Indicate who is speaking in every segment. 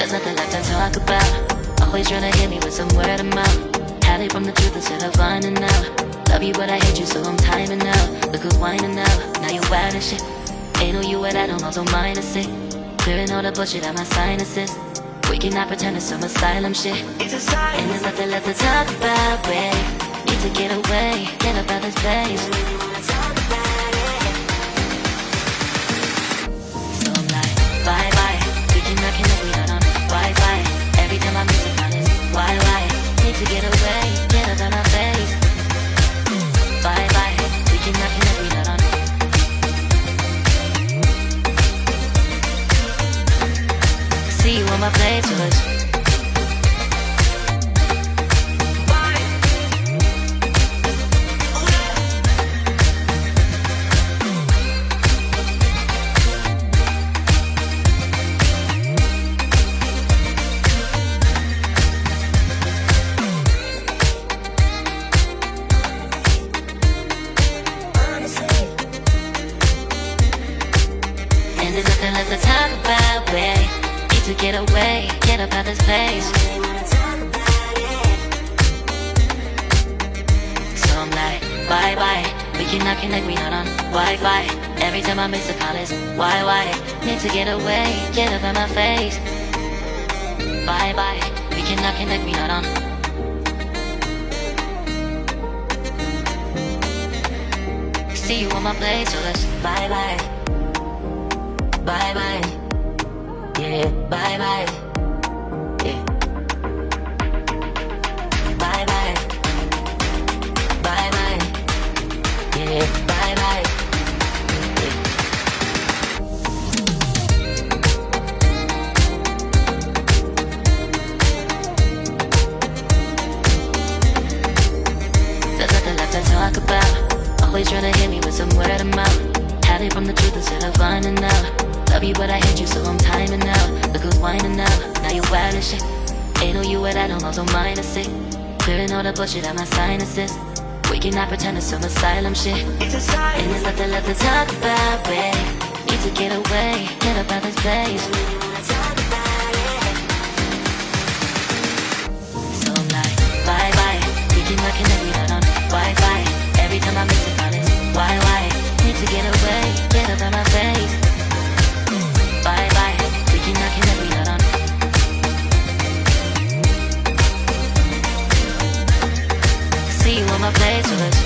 Speaker 1: There's nothing left to talk about. Always trying to hit me with some word of mouth. Hide it from the truth instead of finding out. Love you but I hate you so I'm timing out. Look who's whining out, now you're wild and shit. Ain't no you at all, also minus it. Clearing all the bullshit out my sinuses. We cannot pretend it's some asylum shit. And there's nothing left to talk about, babe. Need to get away, get up out this place. So I'm like, bye bye. We cannot connect, we not on Wi-Fi. Every time I miss it, on this why? Need to get away, get up out my face. Bye bye. We cannot connect, we not on. See you on my playlist. And there's nothing left to talk about, babe. To get away, get up out this place. So I'm like, bye bye. We cannot connect, we not on Wi-Fi. Every time I miss a call it's why? Need to get away, get up out my face. Bye bye. We cannot connect, we not on. See you on my place, so let's bye bye. Bye bye. Yeah, bye bye. Yeah. Bye bye. Bye bye. Yeah, bye bye. Yeah. There's nothing left to talk about. Always trying to hit me with some word of mouth. Hide it from the truth instead of finding out. Love you but I hate you so I'm timing out. Look who's whining out, now you're wild and shit. Ain't no you at all, also minus it. Clearing all the bullshit out my sinuses. We cannot pretend it's some asylum shit. And there's nothing left to talk about, babe. Need to get away, get up out this place. So I'm like, bye bye. We cannot connect, we not on Wi-Fi. Every time I miss it, on it's why? Need to get away, get up out my face. Bye bye, we cannot connect, we not on. See you on my playlist.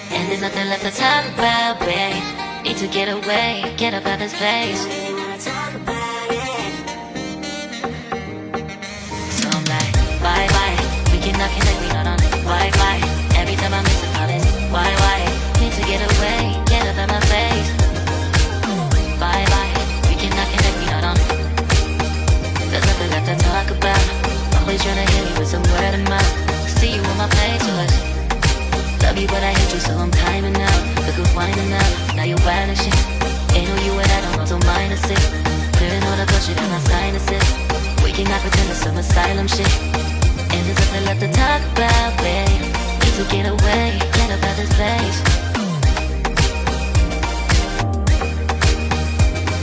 Speaker 1: And there's nothing left to talk about, babe. Need to get away, get up out this place. So I'm like, bye bye. We cannot connect, we not on Wi-Fi. Every time I miss a call it's why? Need to get away, get up out my face. Bye bye. We cannot connect, we not on. There's nothing left to talk about. Always trying to hit me with some word of mouth. See you on my playlist. Love you but I hate you so I'm timing out. Look who's whining out, now you're wild and shit. Ain't no you at all, also minus it. Clearing all the bullshit out my sinuses. We cannot pretend it's some asylum shit. And there's nothing left to talk about, babe. Need to get away, get up out this place.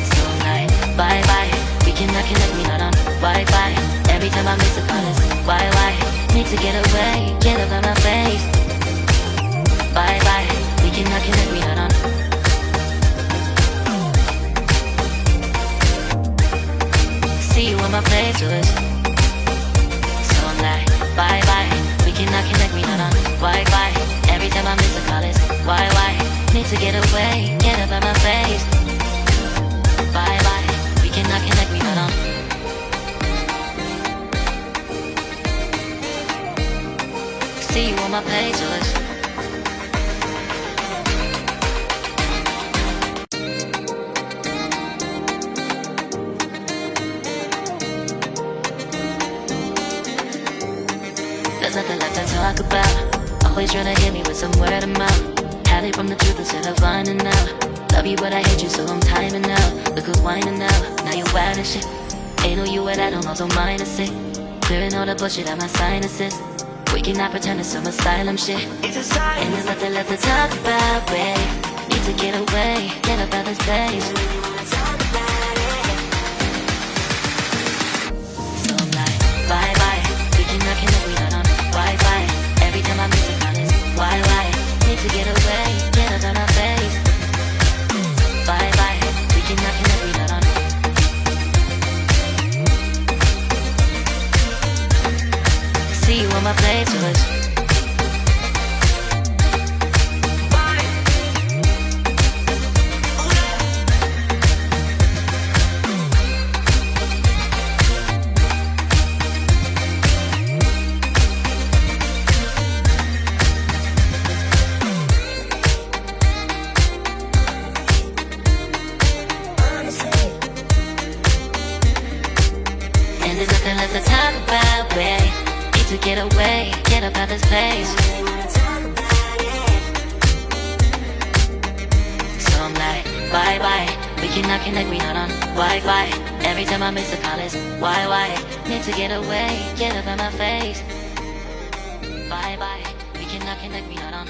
Speaker 1: So I'm like, bye bye. We cannot connect, we not on Wi-Fi. Every time I miss a call it's why? Need to get away, get up out my face. Bye bye, we cannot connect, we not on. See you on my playlist. So I'm like, bye bye, we cannot connect, we not on Wi-Fi. Every time I miss a call it's why? Need to get away, get up out my face. Bye bye, we cannot connect, we not on. See you on my playlist. There's nothing left to talk about. Always tryna hit me with some word of mouth. Hide it from the truth instead of finding out. Love you but I hate you so I'm timing out. Look who's whining now, now you're wild and shit. Ain't no you at I don't also minus it. Clearing all the bullshit out my sinuses. We cannot pretend it's some asylum shit. And there's nothing left to talk about, babe. Need to get away, get up out of this place. So I'm like, bye bye. We cannot connect, we not on Wi-Fi. Every time I miss a call is why? Need to get away, get up out of my face. Bye bye. We cannot connect, we not on. See you on my playlist. And there's nothing left to talk about, babe. Need to get away, get up out this place. So I'm like, bye bye. We cannot connect, we not on Wi-Fi. Every time I miss a call is why? Need to get away, get up out my face. Bye bye. We cannot connect, we not on